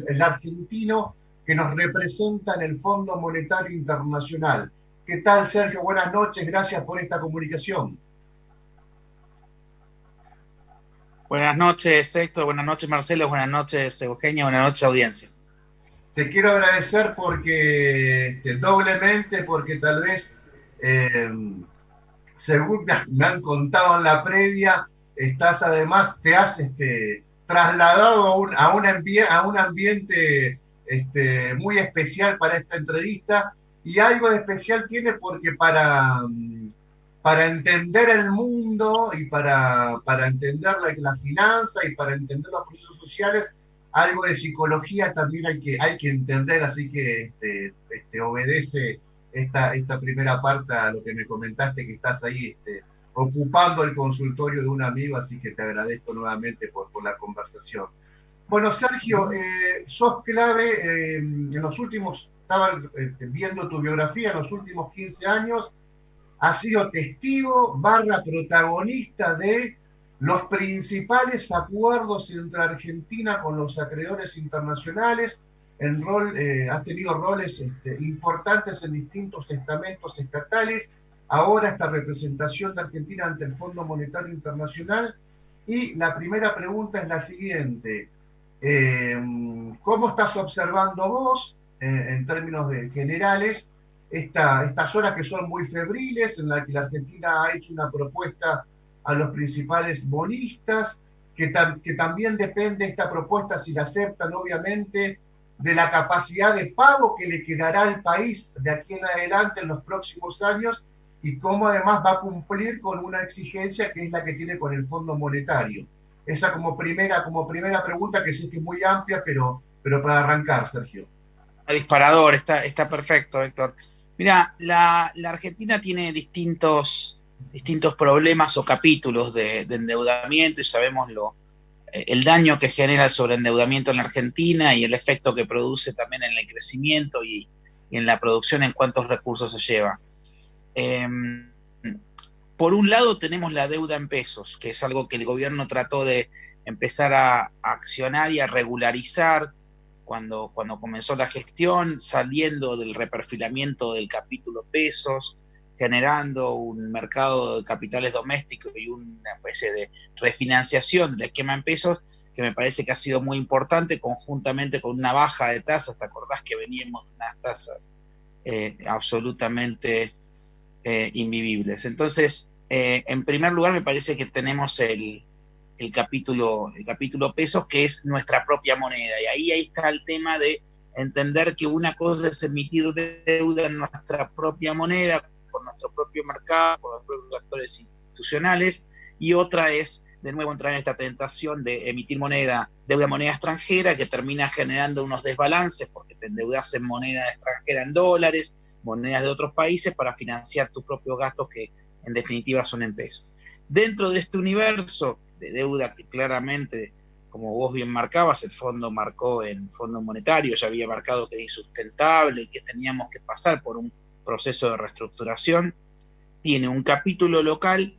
el argentino que nos representa en el Fondo Monetario Internacional. ¿Qué tal, Sergio? Buenas noches, gracias por esta comunicación. Buenas noches, Héctor. Buenas noches, Marcelo. Buenas noches, Eugenia. Buenas noches, audiencia. Te quiero agradecer porque, doblemente, porque tal vez, según me han contado en la previa, estás además, te has trasladado a un ambiente muy especial para esta entrevista, y algo de especial tiene porque para entender el mundo y para entender la finanza y para entender los procesos sociales, algo de psicología también hay que entender, así que obedece esta primera parte a lo que me comentaste, que estás ahí ocupando el consultorio de un amigo, así que te agradezco nuevamente por la conversación. Bueno, Sergio, sos clave en los últimos, estaba viendo tu biografía, en los últimos 15 años, has sido testigo barra protagonista de los principales acuerdos entre Argentina con los acreedores internacionales. Has tenido roles importantes en distintos estamentos estatales. Ahora esta representación de Argentina ante el Fondo Monetario Internacional. Y la primera pregunta es la siguiente. ¿Cómo estás observando vos, en términos generales, estas horas que son muy febriles, en las que la Argentina ha hecho una propuesta a los principales bonistas, que también depende esta propuesta, si la aceptan, obviamente, de la capacidad de pago que le quedará al país de aquí en adelante en los próximos años, y cómo además va a cumplir con una exigencia que es la que tiene con el Fondo Monetario? Esa como primera pregunta, que sé que es muy amplia, pero para arrancar, Sergio. Disparador, está perfecto, Héctor. Mira, la Argentina tiene distintos problemas o capítulos de endeudamiento, y sabemos el daño que genera el sobreendeudamiento en la Argentina y el efecto que produce también en el crecimiento y en la producción, en cuántos recursos se lleva. Por un lado tenemos la deuda en pesos, que es algo que el gobierno trató de empezar a accionar y a regularizar cuando comenzó la gestión, saliendo del reperfilamiento del capítulo pesos, generando un mercado de capitales domésticos y una especie de refinanciación del esquema en pesos, que me parece que ha sido muy importante, conjuntamente con una baja de tasas. ¿Te acordás que veníamos de unas tasas absolutamente invivibles? Entonces, en primer lugar, me parece que tenemos el capítulo pesos, que es nuestra propia moneda, y ahí está el tema de entender que una cosa es emitir deuda en nuestra propia moneda, por nuestro propio mercado, por los propios actores institucionales, y otra es, de nuevo, entrar en esta tentación de emitir deuda moneda extranjera, que termina generando unos desbalances, porque te endeudas en moneda extranjera, en dólares, monedas de otros países, para financiar tus propios gastos, que en definitiva son en pesos. Dentro de este universo de deuda que claramente, como vos bien marcabas, el fondo marcó en Fondo Monetario, ya había marcado que era insustentable y que teníamos que pasar por un proceso de reestructuración, tiene un capítulo local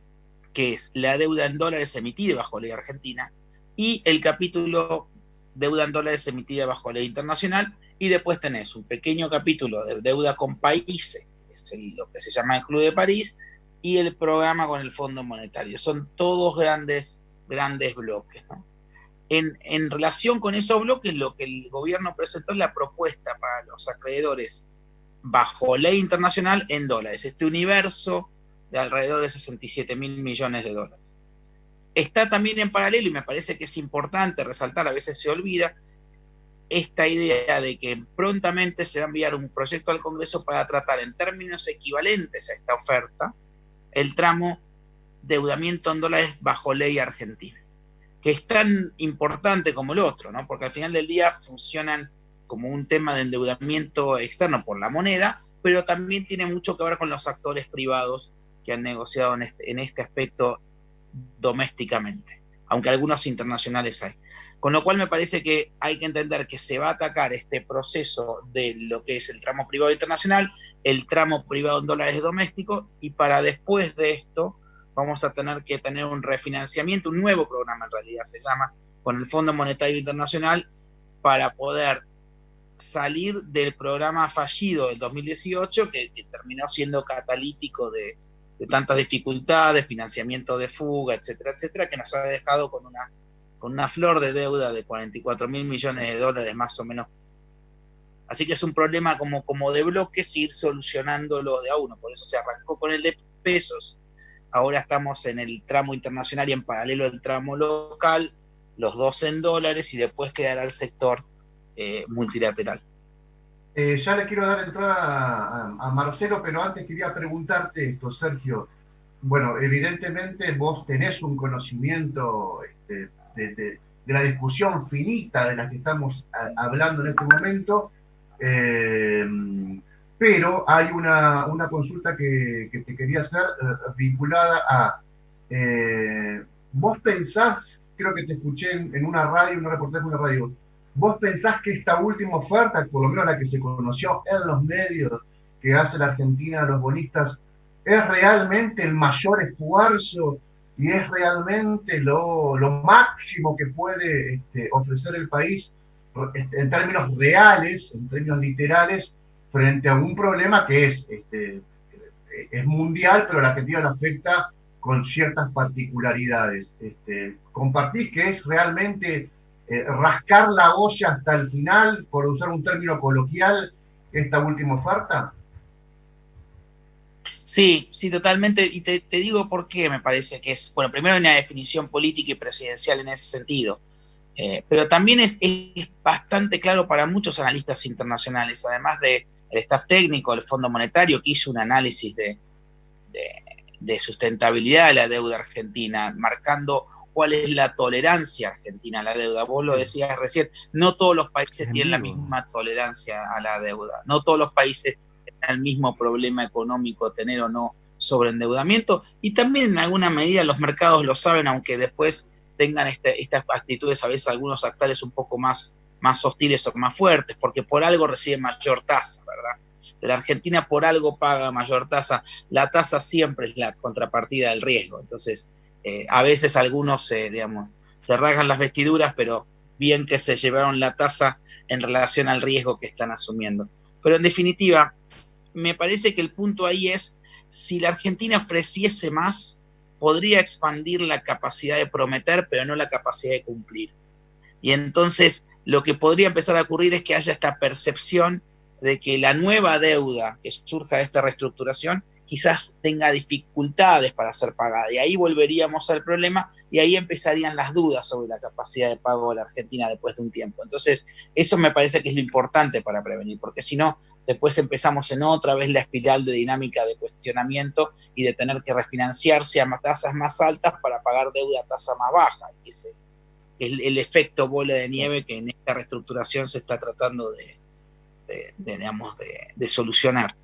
que es la deuda en dólares emitida bajo ley argentina, y el capítulo deuda en dólares emitida bajo ley internacional, y después tenés un pequeño capítulo de deuda con países, que es lo que se llama el Club de París, y el programa con el Fondo Monetario. Son todos grandes bloques, ¿no? En relación con esos bloques, lo que el gobierno presentó es la propuesta para los acreedores bajo ley internacional en dólares, este universo de alrededor de 67 mil millones de dólares. Está también en paralelo, y me parece que es importante resaltar, a veces se olvida, esta idea de que prontamente se va a enviar un proyecto al Congreso para tratar en términos equivalentes a esta oferta el tramo endeudamiento en dólares bajo ley argentina, que es tan importante como el otro, ¿no? Porque al final del día funcionan como un tema de endeudamiento externo por la moneda, pero también tiene mucho que ver con los actores privados que han negociado en este aspecto domésticamente, aunque algunos internacionales hay. Con lo cual me parece que hay que entender que se va a atacar este proceso de lo que es el tramo privado internacional, el tramo privado en dólares doméstico, y para después de esto vamos a tener que tener un refinanciamiento, un nuevo programa en realidad se llama, con el Fondo Monetario Internacional, para poder salir del programa fallido del 2018 que terminó siendo catalítico de tantas dificultades, financiamiento de fuga, etcétera, etcétera, que nos ha dejado con una flor de deuda de 44.000 millones de dólares más o menos. Así que es un problema como de bloques, ir solucionándolo de a uno. Por eso se arrancó con el de pesos. Ahora estamos en el tramo internacional y en paralelo el tramo local, los dos en dólares, y después quedará el sector multilateral. Ya le quiero dar entrada a Marcelo, pero antes quería preguntarte esto, Sergio. Bueno, evidentemente vos tenés un conocimiento de la discusión finita de la que estamos hablando en este momento, pero hay una consulta que te quería hacer vinculada a... vos pensás, creo que te escuché en una radio, un reportaje en una radio, ¿vos pensás que esta última oferta, por lo menos la que se conoció en los medios, que hace la Argentina a los bonistas, es realmente el mayor esfuerzo y es realmente lo máximo que puede ofrecer el país en términos reales, en términos literales, frente a un problema que es mundial, pero a la Argentina lo afecta con ciertas particularidades? ¿Compartís que es realmente rascar la olla hasta el final, por usar un término coloquial, esta última oferta? Sí, sí, totalmente. Y te digo por qué me parece que es, bueno, primero hay una definición política y presidencial en ese sentido, pero también es bastante claro para muchos analistas internacionales, además del staff técnico del Fondo Monetario, que hizo un análisis de sustentabilidad de la deuda argentina, marcando cuál es la tolerancia argentina a la deuda. Vos lo decías recién, no todos los países tienen la misma tolerancia a la deuda, no todos los países tienen el mismo problema económico, tener o no sobreendeudamiento, y también en alguna medida los mercados lo saben, aunque después tengan estas actitudes a veces algunos actores un poco más hostiles o más fuertes, porque por algo reciben mayor tasa, ¿verdad? La Argentina por algo paga mayor tasa, la tasa siempre es la contrapartida del riesgo, entonces a veces algunos digamos, se rasgan las vestiduras, pero bien que se llevaron la tasa en relación al riesgo que están asumiendo. Pero en definitiva, me parece que el punto ahí es, si la Argentina ofreciese más, podría expandir la capacidad de prometer, pero no la capacidad de cumplir. Y entonces lo que podría empezar a ocurrir es que haya esta percepción de que la nueva deuda que surja de esta reestructuración quizás tenga dificultades para ser pagada. Y ahí volveríamos al problema y ahí empezarían las dudas sobre la capacidad de pago de la Argentina después de un tiempo. Entonces, eso me parece que es lo importante para prevenir, porque si no, después empezamos en otra vez la espiral de dinámica de cuestionamiento y de tener que refinanciarse a tasas más altas para pagar deuda a tasa más baja. Ese es el efecto bola de nieve que en esta reestructuración se está tratando de solucionar.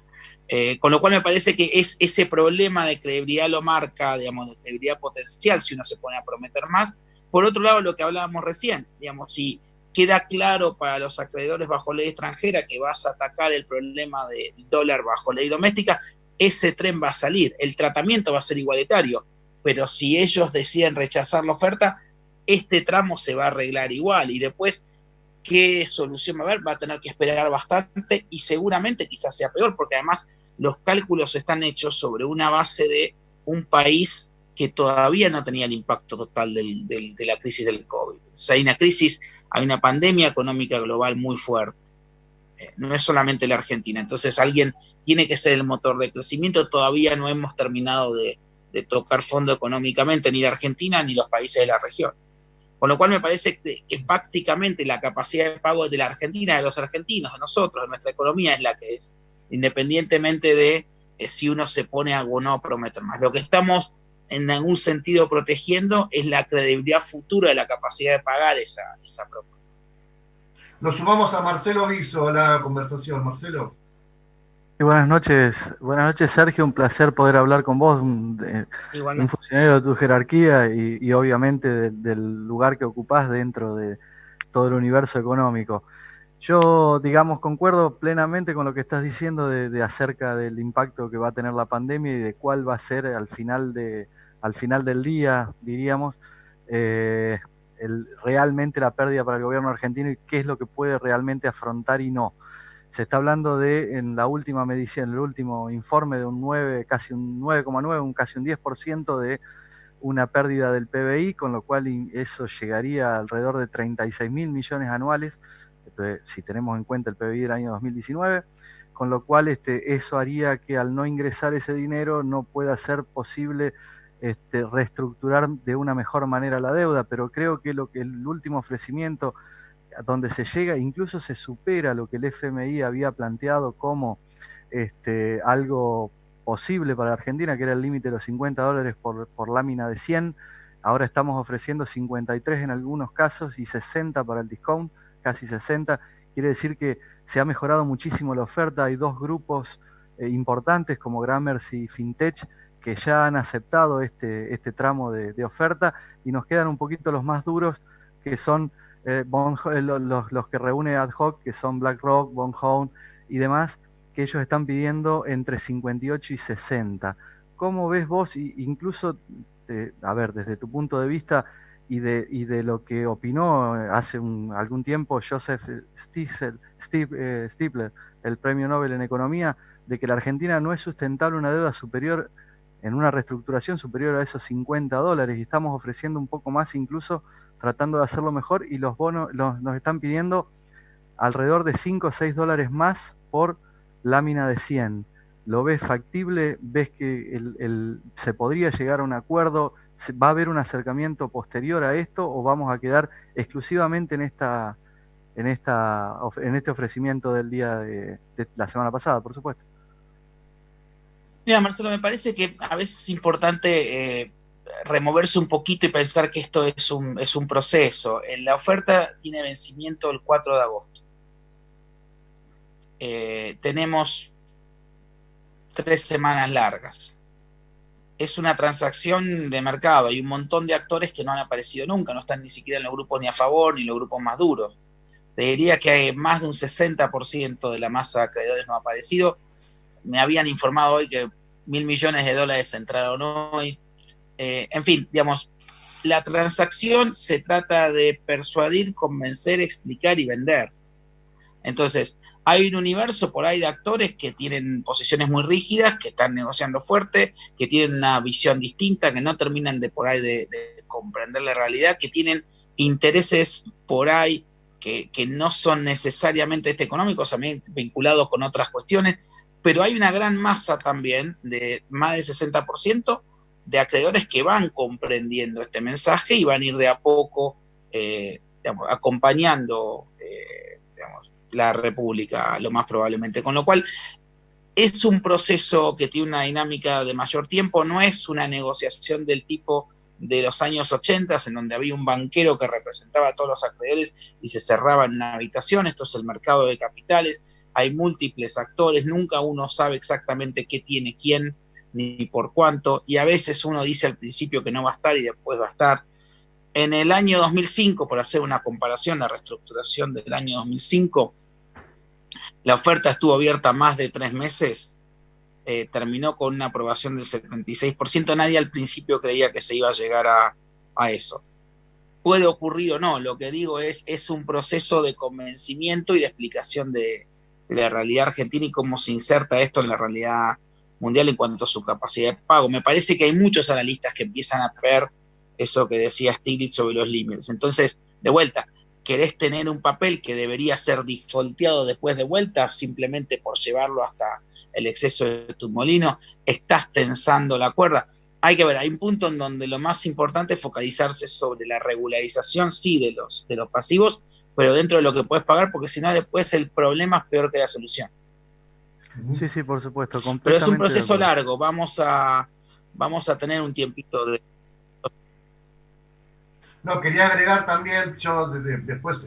Con lo cual me parece que es ese problema de credibilidad lo marca, digamos, de credibilidad potencial si uno se pone a prometer más. Por otro lado, lo que hablábamos recién, digamos, si queda claro para los acreedores bajo ley extranjera que vas a atacar el problema del dólar bajo ley doméstica, ese tren va a salir, el tratamiento va a ser igualitario, pero si ellos deciden rechazar la oferta, este tramo se va a arreglar igual, y después qué solución va a haber, va a tener que esperar bastante y seguramente quizás sea peor, porque además los cálculos están hechos sobre una base de un país que todavía no tenía el impacto total de la crisis del COVID. O sea, hay una crisis, hay una pandemia económica global muy fuerte. No es solamente la Argentina. Entonces alguien tiene que ser el motor de crecimiento. Todavía no hemos terminado de tocar fondo económicamente, ni la Argentina ni los países de la región. Con lo cual me parece que fácticamente la capacidad de pago de la Argentina, de los argentinos, de nosotros, de nuestra economía es la que es, independientemente de si uno se pone a o no a prometer más. Lo que estamos en algún sentido protegiendo es la credibilidad futura de la capacidad de pagar esa propuesta. Lo sumamos a Marcelo Viso a la conversación. Marcelo. Sí, buenas noches Sergio, un placer poder hablar con vos, un funcionario de tu jerarquía y obviamente del lugar que ocupás dentro de todo el universo económico. Yo, digamos, concuerdo plenamente con lo que estás diciendo de acerca del impacto que va a tener la pandemia y de cuál va a ser al final del día, diríamos, realmente la pérdida para el gobierno argentino y qué es lo que puede realmente afrontar y no. Se está hablando de, en la última medición, en el último informe, de un 9, casi un 9,9, casi un 10% de una pérdida del PBI, con lo cual eso llegaría a alrededor de 36.000 millones anuales, si tenemos en cuenta el PBI del año 2019, con lo cual eso haría que al no ingresar ese dinero no pueda ser posible reestructurar de una mejor manera la deuda, pero creo que el último ofrecimiento donde se llega, incluso se supera lo que el FMI había planteado como algo posible para Argentina, que era el límite de los $50 por lámina de 100. Ahora estamos ofreciendo 53 en algunos casos y 60 para el discount, casi 60. Quiere decir que se ha mejorado muchísimo la oferta. Hay dos grupos importantes como Grammers y Fintech que ya han aceptado este tramo de oferta, y nos quedan un poquito los más duros, que son los que reúne Ad Hoc, que son BlackRock, Bond Hound y demás, que ellos están pidiendo entre 58 y 60. ¿Cómo ves vos, incluso, a ver, desde tu punto de vista y de lo que opinó hace algún tiempo Joseph Stiglitz, el premio Nobel en Economía, de que la Argentina no es sustentable una deuda superior, en una reestructuración superior a esos $50, y estamos ofreciendo un poco más, incluso tratando de hacerlo mejor, y los bonos nos están pidiendo alrededor de 5 o 6 dólares más por lámina de 100. ¿Lo ves factible? ¿Ves que se podría llegar a un acuerdo? ¿Va a haber un acercamiento posterior a esto, o vamos a quedar exclusivamente en este ofrecimiento del día de la semana pasada, por supuesto? Mira, Marcelo, me parece que a veces es importante removerse un poquito y pensar que esto es un proceso. La oferta tiene vencimiento el 4 de agosto. Tenemos 3 semanas largas. Es una transacción de mercado. Hay un montón de actores que no han aparecido nunca, no están ni siquiera en los grupos ni a favor ni los grupos más duros. Te diría que hay más de un 60% de la masa de acreedores no ha aparecido. Me habían informado hoy que $1.000 millones entraron hoy. En fin, digamos, la transacción se trata de persuadir, convencer, explicar y vender. Entonces, hay un universo por ahí de actores que tienen posiciones muy rígidas, que están negociando fuerte, que tienen una visión distinta, que no terminan de comprender la realidad, que tienen intereses por ahí que no son necesariamente económicos, también vinculados con otras cuestiones, pero hay una gran masa también, de más del 60%, de acreedores que van comprendiendo este mensaje y van a ir de a poco acompañando la República, lo más probablemente. Con lo cual, es un proceso que tiene una dinámica de mayor tiempo, no es una negociación del tipo de los años 80, en donde había un banquero que representaba a todos los acreedores y se cerraba en una habitación. Esto es el mercado de capitales, hay múltiples actores, nunca uno sabe exactamente qué tiene quién, ni por cuánto, y a veces uno dice al principio que no va a estar y después va a estar. En el año 2005, por hacer una comparación, la reestructuración del año 2005, la oferta estuvo abierta más de 3 meses, terminó con una aprobación del 76%, nadie al principio creía que se iba a llegar a eso. Puede ocurrir o no, lo que digo es un proceso de convencimiento y de explicación de la realidad argentina y cómo se inserta esto en la realidad mundial en cuanto a su capacidad de pago. Me parece que hay muchos analistas que empiezan a ver eso que decía Stiglitz sobre los límites. Entonces, de vuelta, ¿querés tener un papel que debería ser defaulteado después de vuelta simplemente por llevarlo hasta el exceso de tu molino? ¿Estás tensando la cuerda? Hay que ver, hay un punto en donde lo más importante es focalizarse sobre la regularización, sí, de los pasivos, pero dentro de lo que puedes pagar, porque si no después el problema es peor que la solución. Sí, sí, por supuesto. Pero es un proceso largo, vamos a tener un tiempito de... No, quería agregar también, yo después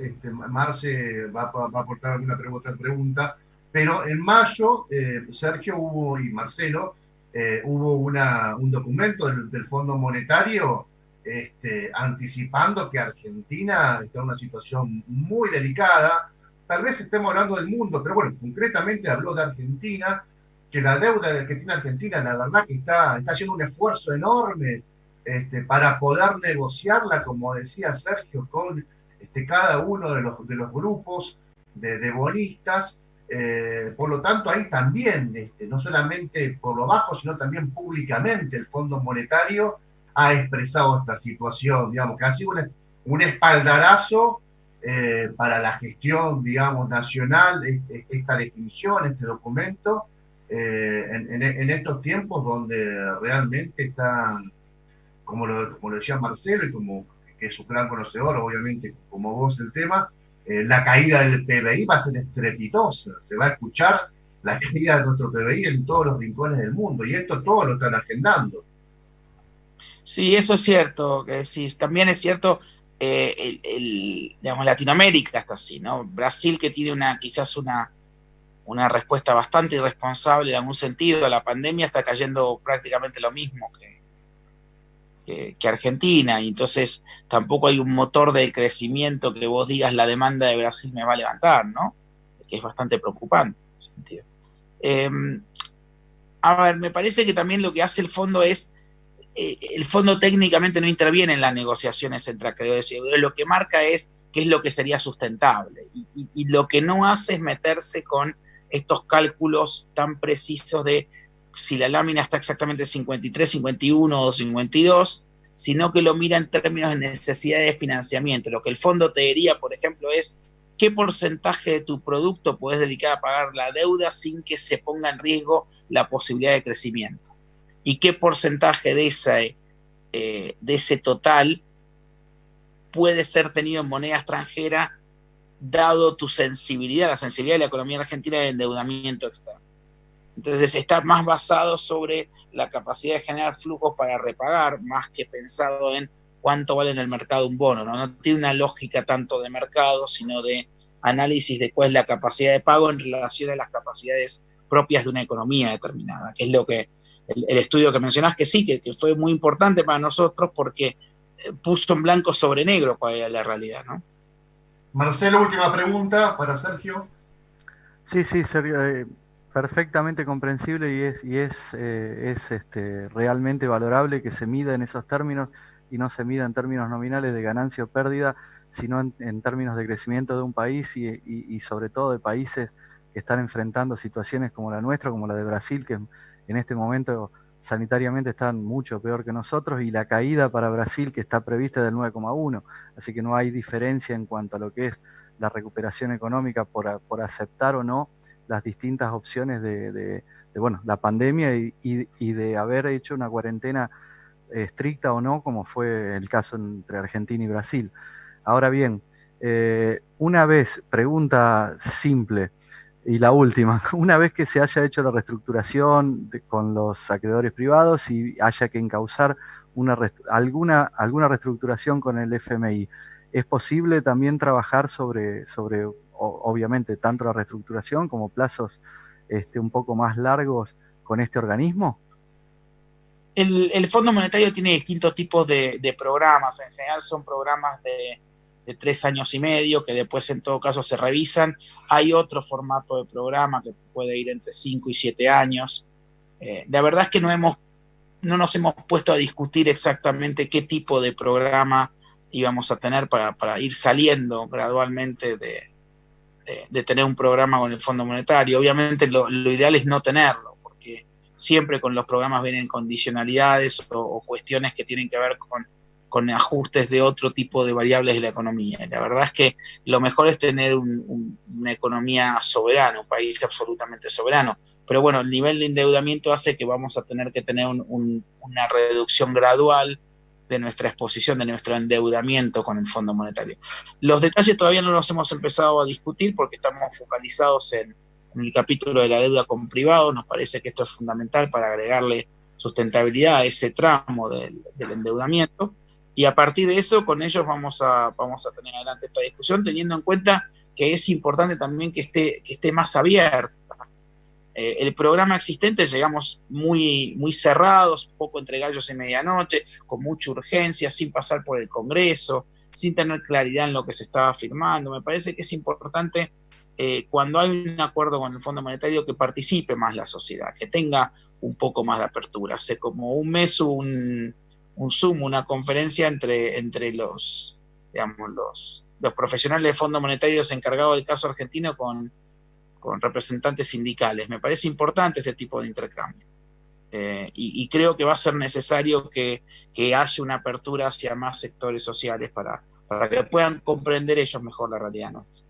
Marce va a aportar alguna otra pregunta, pero en mayo, Sergio y Marcelo, hubo un documento del Fondo Monetario anticipando que Argentina está en una situación muy delicada. Tal vez estemos hablando del mundo, pero bueno, concretamente habló de Argentina, que la deuda que tiene Argentina, la verdad que está haciendo un esfuerzo enorme para poder negociarla, como decía Sergio, con cada uno de los grupos de bonistas. Por lo tanto, ahí también, no solamente por lo bajo, sino también públicamente, el Fondo Monetario ha expresado esta situación, digamos, que ha sido un espaldarazo para la gestión, digamos, nacional, esta definición, este documento, en estos tiempos donde realmente está, como lo decía Marcelo, y como que es un gran conocedor, obviamente, como vos, el tema, la caída del PBI va a ser estrepitosa, se va a escuchar la caída de nuestro PBI en todos los rincones del mundo, y esto todo lo están agendando. Sí, eso es cierto, que decís. También es cierto, digamos, Latinoamérica está así, ¿no? Brasil, que tiene quizás una respuesta bastante irresponsable en algún sentido a la pandemia, está cayendo prácticamente lo mismo que Argentina, y entonces tampoco hay un motor del crecimiento que vos digas la demanda de Brasil me va a levantar, ¿no? Que es bastante preocupante en ese sentido. A ver, me parece que también lo que hace el fondo es, el fondo técnicamente no interviene en las negociaciones entre acreedores y deudores, lo que marca es qué es lo que sería sustentable, y lo que no hace es meterse con estos cálculos tan precisos de si la lámina está exactamente 53, 51 o 52, sino que lo mira en términos de necesidad de financiamiento. Lo que el fondo te diría, por ejemplo, es qué porcentaje de tu producto puedes dedicar a pagar la deuda sin que se ponga en riesgo la posibilidad de crecimiento. Y qué porcentaje de ese total puede ser tenido en moneda extranjera, dado tu sensibilidad, la sensibilidad de la economía argentina del endeudamiento externo. Entonces está más basado sobre la capacidad de generar flujos para repagar, más que pensado en cuánto vale en el mercado un bono, ¿no? No tiene una lógica tanto de mercado, sino de análisis de cuál es la capacidad de pago en relación a las capacidades propias de una economía determinada, que es lo que el estudio que mencionás, que sí, que fue muy importante para nosotros porque puso en blanco sobre negro cuál era la realidad, ¿no? Marcelo, última pregunta para Sergio. Sí, Sergio, perfectamente comprensible y es realmente valorable que se mida en esos términos y no se mida en términos nominales de ganancia o pérdida, sino en términos de crecimiento de un país y sobre todo de países que están enfrentando situaciones como la nuestra, como la de Brasil, que en este momento sanitariamente están mucho peor que nosotros, y la caída para Brasil que está prevista del 9,1, así que no hay diferencia en cuanto a lo que es la recuperación económica por aceptar o no las distintas opciones de la pandemia y de haber hecho una cuarentena estricta o no, como fue el caso entre Argentina y Brasil. Ahora bien, una vez, pregunta simple, y la última, una vez que se haya hecho la reestructuración con los acreedores privados y haya que encauzar alguna reestructuración con el FMI, ¿es posible también trabajar sobre obviamente, tanto la reestructuración como plazos un poco más largos con este organismo? El Fondo Monetario tiene distintos tipos de programas. En general son programas de 3 años y medio, que después en todo caso se revisan. Hay otro formato de programa que puede ir entre 5 y 7 años. La verdad es que no nos hemos puesto a discutir exactamente qué tipo de programa íbamos a tener para ir saliendo gradualmente de tener un programa con el Fondo Monetario. Obviamente lo ideal es no tenerlo, porque siempre con los programas vienen condicionalidades o cuestiones que tienen que ver con ajustes de otro tipo de variables de la economía. La verdad es que lo mejor es tener una economía soberana, un país absolutamente soberano. Pero bueno, el nivel de endeudamiento hace que vamos a tener que tener una reducción gradual de nuestra exposición, de nuestro endeudamiento con el Fondo Monetario. Los detalles todavía no los hemos empezado a discutir porque estamos focalizados en el capítulo de la deuda con privados. Nos parece que esto es fundamental para agregarle sustentabilidad a ese tramo del endeudamiento. Y a partir de eso, con ellos vamos a tener adelante esta discusión, teniendo en cuenta que es importante también que esté más abierta. El programa existente llegamos muy cerrados, poco entre gallos y medianoche, con mucha urgencia, sin pasar por el Congreso, sin tener claridad en lo que se estaba firmando. Me parece que es importante, cuando hay un acuerdo con el Fondo Monetario, que participe más la sociedad, que tenga un poco más de apertura. Hace como un mes hubo Zoom, una conferencia entre los, digamos, los profesionales de Fondo Monetario encargados del caso argentino con representantes sindicales. Me parece importante este tipo de intercambio. Y creo que va a ser necesario que haya una apertura hacia más sectores sociales para que puedan comprender ellos mejor la realidad nuestra.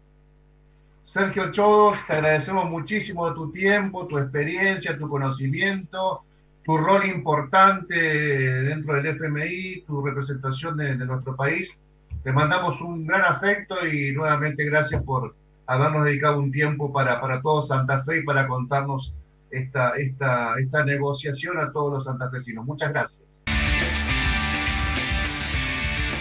Sergio Chodos, te agradecemos muchísimo de tu tiempo, tu experiencia, tu conocimiento, tu rol importante dentro del FMI, tu representación de nuestro país. Te mandamos un gran afecto y nuevamente gracias por habernos dedicado un tiempo para todo Santa Fe y para contarnos esta negociación a todos los santafesinos. Muchas gracias.